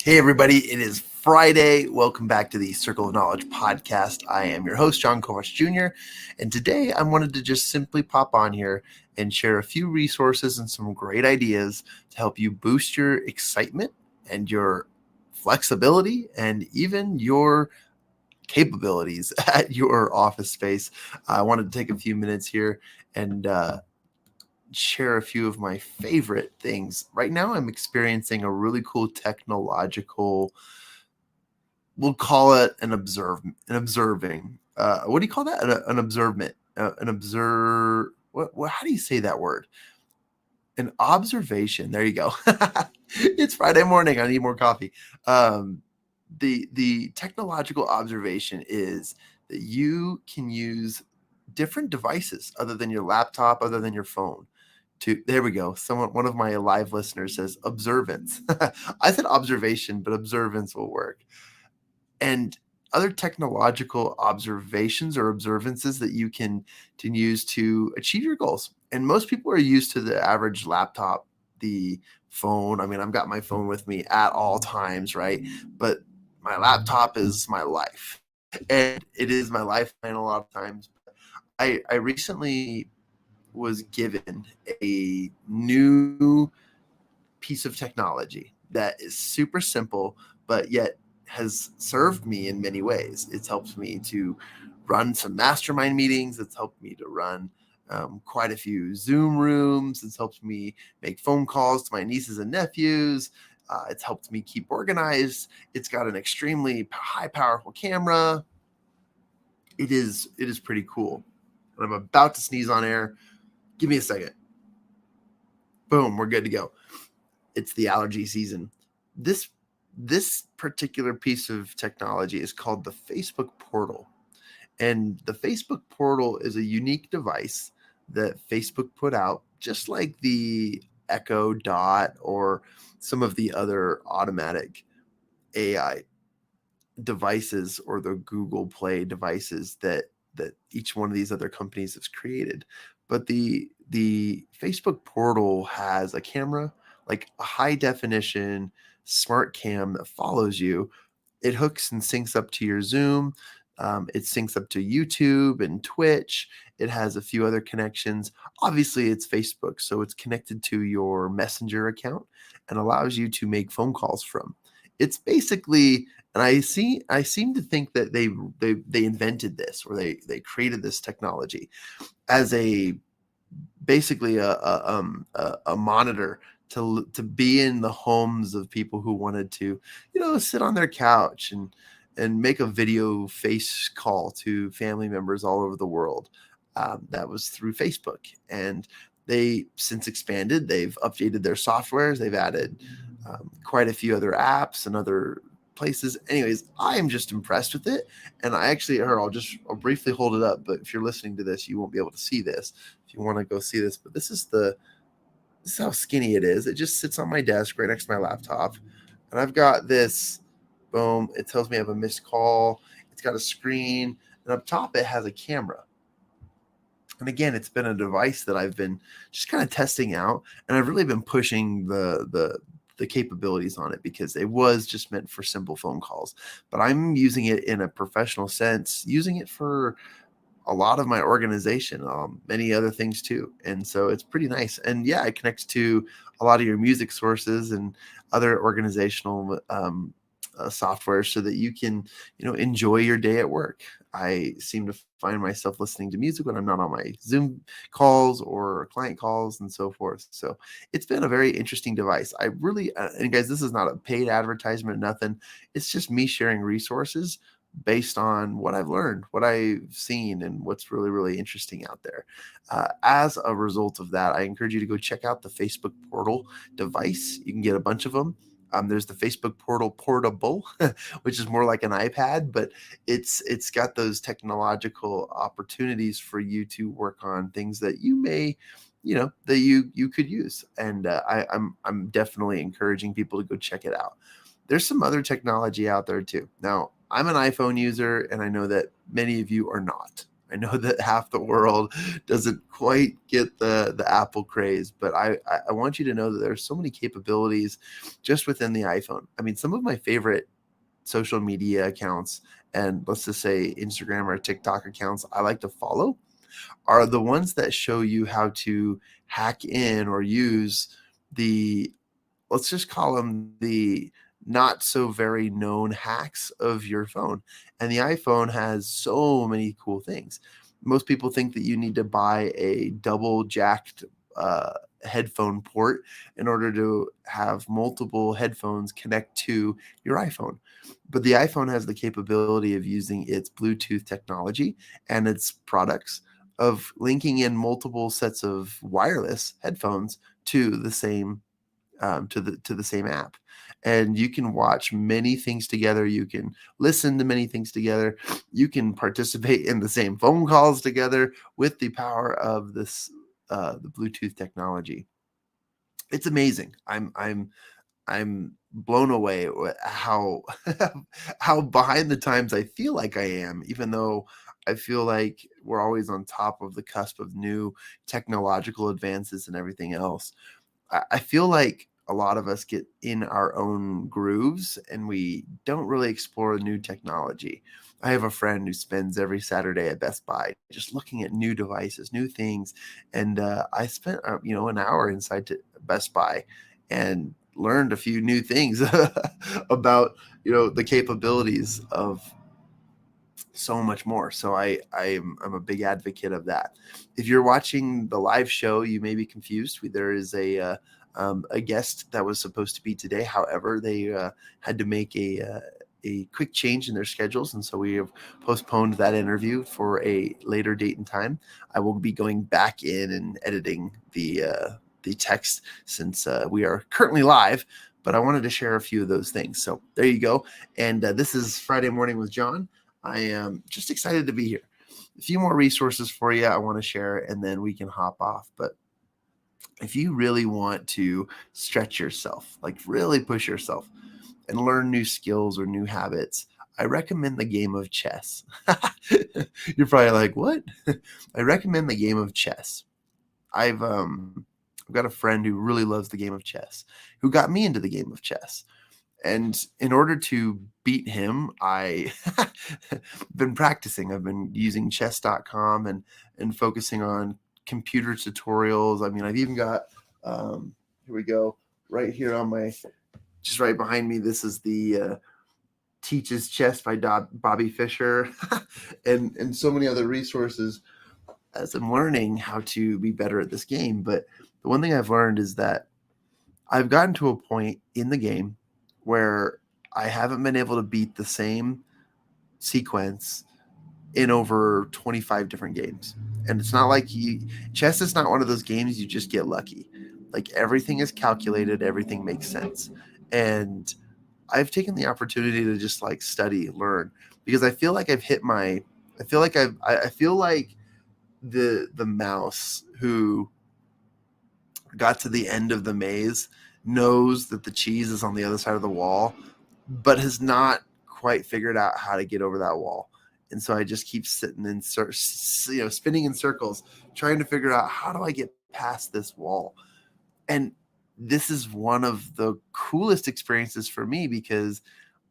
Hey, everybody. It is Friday. Welcome back to the Circle of Knowledge podcast. I am your host, Jon Kovach Jr. And today I wanted to just simply pop on here and share a few resources and some great ideas to help you boost your excitement and your flexibility and even your capabilities at your office space. I wanted to take a few minutes here and share a few of my favorite things. Right now, I'm experiencing a really cool technological, we'll call it an observing. What do you call that? An observement. What? How do you say that word? An observation. There you go. It's Friday morning. I need more coffee. The technological observation is that you can use different devices other than your laptop, other than your phone. There we go. One of my live listeners says observance. I said observation, but observance will work. And other technological observations or observances that you can use to achieve your goals. And most people are used to the average laptop, the phone. I mean, I've got my phone with me at all times, right? But my laptop is my life. And it is my lifeline a lot of times. I recently was given a new piece of technology that is super simple, but yet has served me in many ways. It's helped me to run some mastermind meetings. It's helped me to run quite a few Zoom rooms. It's helped me make phone calls to my nieces and nephews. It's helped me keep organized. It's got an extremely high, powerful camera. It is pretty cool. I'm about to sneeze on air. Give me a second. Boom, we're good to go. It's the allergy season. This particular piece of technology is called the Facebook Portal. And the Facebook Portal is a unique device that Facebook put out, just like the Echo Dot or some of the other automatic AI devices or the Google Play devices that each one of these other companies has created. But the Facebook Portal has a camera, like a high definition smart cam that follows you. It hooks and syncs up to your Zoom. It syncs up to YouTube and Twitch. It has a few other connections. Obviously, it's Facebook, so it's connected to your Messenger account and allows you to make phone calls from. It's basically, and I seem to think that they invented this, or they created this technology as basically a monitor to be in the homes of people who wanted to, sit on their couch and make a video face call to family members all over the world. That was through Facebook, and they since expanded. They've updated their softwares. They've added quite a few other apps and other places. Anyways, I am just impressed with it. And I'll briefly hold it up, but if you're listening to this, you won't be able to see this if you want to go see this. But this is how skinny it is. It just sits on my desk right next to my laptop. And I've got this, boom, it tells me I have a missed call. It's got a screen, and up top it has a camera. And again, it's been a device that I've been just kind of testing out, and I've really been pushing the capabilities on it because it was just meant for simple phone calls. But I'm using it in a professional sense, using it for a lot of my organization, many other things too. And so it's pretty nice. And yeah, it connects to a lot of your music sources and other organizational software so that you can, enjoy your day at work. I seem to find myself listening to music when I'm not on my Zoom calls or client calls and so forth. So it's been a very interesting device. I really, and guys, this is not a paid advertisement, nothing. It's just me sharing resources based on what I've learned, what I've seen, and what's really, really interesting out there. As a result of that, I encourage you to go check out the Facebook Portal device. You can get a bunch of them. There's the Facebook Portal Portable, which is more like an iPad, but it's got those technological opportunities for you to work on things that you may, that you could use. And I'm definitely encouraging people to go check it out. there's some other technology out there too. Now, I'm an iPhone user, and I know that many of you are not. I know that half the world doesn't quite get the Apple craze, but I want you to know that there's so many capabilities just within the iPhone. I mean, some of my favorite social media accounts, and let's just say Instagram or TikTok accounts I like to follow, are the ones that show you how to hack in or use the, let's just call them the not so very known hacks of your phone. And the iPhone has so many cool things. Most people think that you need to buy a double jacked headphone port in order to have multiple headphones connect to your iPhone. But the iPhone has the capability of using its Bluetooth technology and its products of linking in multiple sets of wireless headphones to the same to the same app, and you can watch many things together. You can listen to many things together. You can participate in the same phone calls together with the power of this the Bluetooth technology. It's amazing. I'm blown away with how how behind the times I feel like I am, even though I feel like we're always on top of the cusp of new technological advances and everything else. I feel like a lot of us get in our own grooves and we don't really explore new technology. I have a friend who spends every Saturday at Best Buy just looking at new devices, new things, and I spent an hour inside to Best Buy and learned a few new things about the capabilities of so much more. So I'm a big advocate of that. If you're watching the live show, you may be confused. There is a guest that was supposed to be today. However, they had to make a quick change in their schedules, and so we have postponed that interview for a later date and time. I will be going back in and editing the text since we are currently live. But I wanted to share a few of those things. So there you go. And this is Friday Morning with Jon. I am just excited to be here. A few more resources for you I want to share, and then we can hop off. But if you really want to stretch yourself, like really push yourself and learn new skills or new habits, I recommend the game of chess. You're probably like, what? I recommend the game of chess. I've got a friend who really loves the game of chess, who got me into the game of chess. And in order to beat him, I've been practicing. I've been using chess.com and focusing on computer tutorials. I mean, I've even got, here we go, right here on just right behind me. This is the Teaches Chess by Bobby Fischer and so many other resources as I'm learning how to be better at this game. But the one thing I've learned is that I've gotten to a point in the game where I haven't been able to beat the same sequence in over 25 different games. And it's not like chess is not one of those games you just get lucky. Like everything is calculated, everything makes sense. And I've taken the opportunity to just like study, learn, because I feel like I've hit my, I feel like the mouse who got to the end of the maze knows that the cheese is on the other side of the wall, but has not quite figured out how to get over that wall. And so I just keep sitting in, spinning in circles, trying to figure out how do I get past this wall. And this is one of the coolest experiences for me because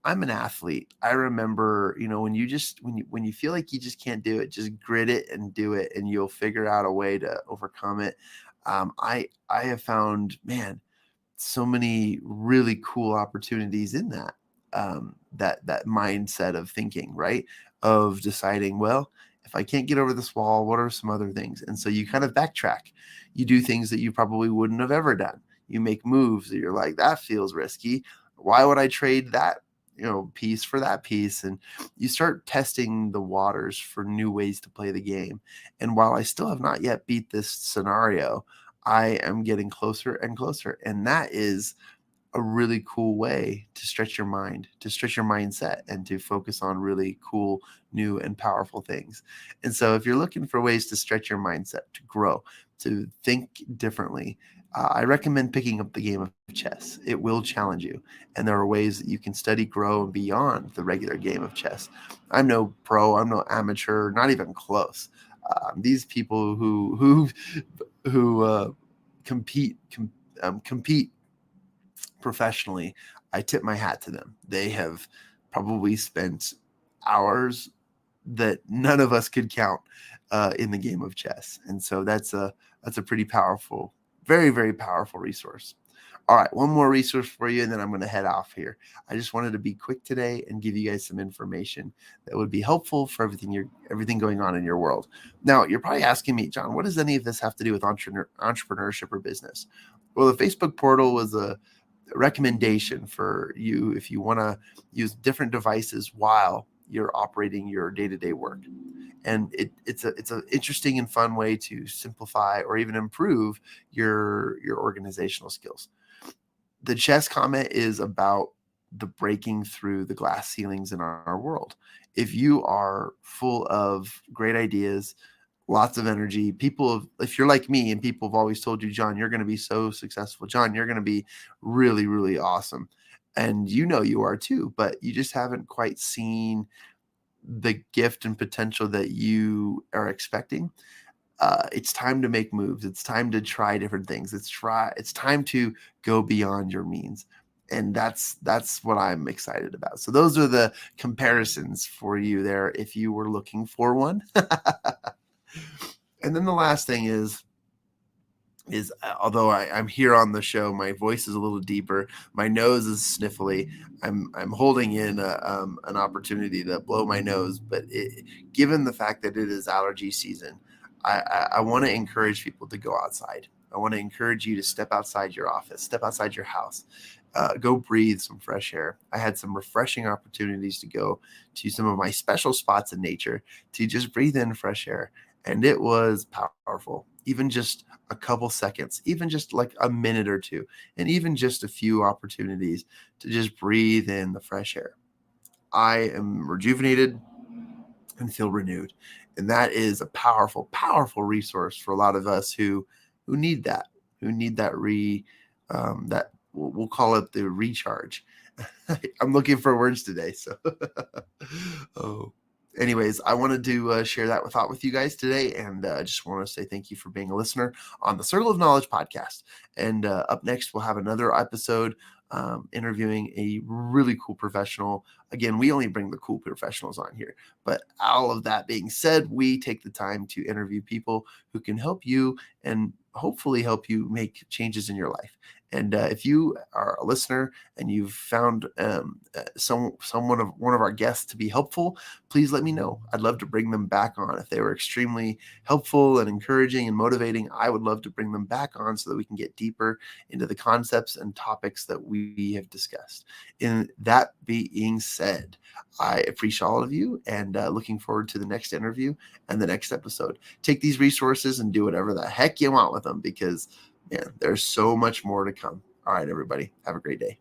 I'm an athlete. I remember, when you feel like you just can't do it, just grit it and do it, and you'll figure out a way to overcome it. I have found, man, so many really cool opportunities in that mindset of thinking, right? Of deciding, well, if I can't get over this wall, what are some other things? And so you kind of backtrack. You do things that you probably wouldn't have ever done. You make moves that you're like, that feels risky. Why would I trade that, piece for that piece? And you start testing the waters for new ways to play the game. And while I still have not yet beat this scenario, I am getting closer and closer. And that is a really cool way to stretch your mind, to stretch your mindset, and to focus on really cool, new, and powerful things. And so if you're looking for ways to stretch your mindset, to grow, to think differently, I recommend picking up the game of chess. It will challenge you, and there are ways that you can study, grow, and beyond the regular game of chess. I'm no pro, I'm no amateur, not even close. These people who compete professionally, I tip my hat to them. They have probably spent hours that none of us could count in the game of chess, and so that's a pretty powerful, very, very powerful resource. All right, one more resource for you, and then I'm going to head off here. I just wanted to be quick today and give you guys some information that would be helpful for everything going on in your world. Now, you're probably asking me, John, what does any of this have to do with entrepreneurship or business? Well, the Facebook portal was a recommendation for you if you want to use different devices while you're operating your day-to-day work. And it's an interesting and fun way to simplify or even improve your organizational skills. The chess comment is about the breaking through the glass ceilings in our world. If you are full of great ideas, lots of energy, if you're like me and people have always told you, John, you're going to be so successful. John, you're going to be really, really awesome. And you are too, but you just haven't quite seen the gift and potential that you are expecting. It's time to make moves. It's time to try different things. It's time to go beyond your means. And that's what I'm excited about. So those are the comparisons for you there if you were looking for one. And then the last thing is although I'm here on the show, my voice is a little deeper, my nose is sniffly. I'm holding in an opportunity to blow my nose, but given the fact that it is allergy season, I want to encourage people to go outside. I want to encourage you to step outside your office, step outside your house, go breathe some fresh air. I had some refreshing opportunities to go to some of my special spots in nature to just breathe in fresh air. And it was powerful, even just a couple seconds, even just like a minute or two, and even just a few opportunities to just breathe in the fresh air. I am rejuvenated and feel renewed. And that is a powerful, powerful resource for a lot of us who need that, that we'll call it the recharge. I'm looking for words today. So, anyways, I wanted to share that thought with you guys today, and I just want to say thank you for being a listener on the Circle of Knowledge podcast. And up next, we'll have another episode interviewing a really cool professional. Again, we only bring the cool professionals on here, but all of that being said, we take the time to interview people who can help you and hopefully help you make changes in your life. And if you are a listener and you've found one of our guests to be helpful, please let me know. I'd love to bring them back on. If they were extremely helpful and encouraging and motivating, I would love to bring them back on so that we can get deeper into the concepts and topics that we have discussed. And that being said, I appreciate all of you and looking forward to the next interview and the next episode. Take these resources and do whatever the heck you want with them because, man, there's so much more to come. All right, everybody, have a great day.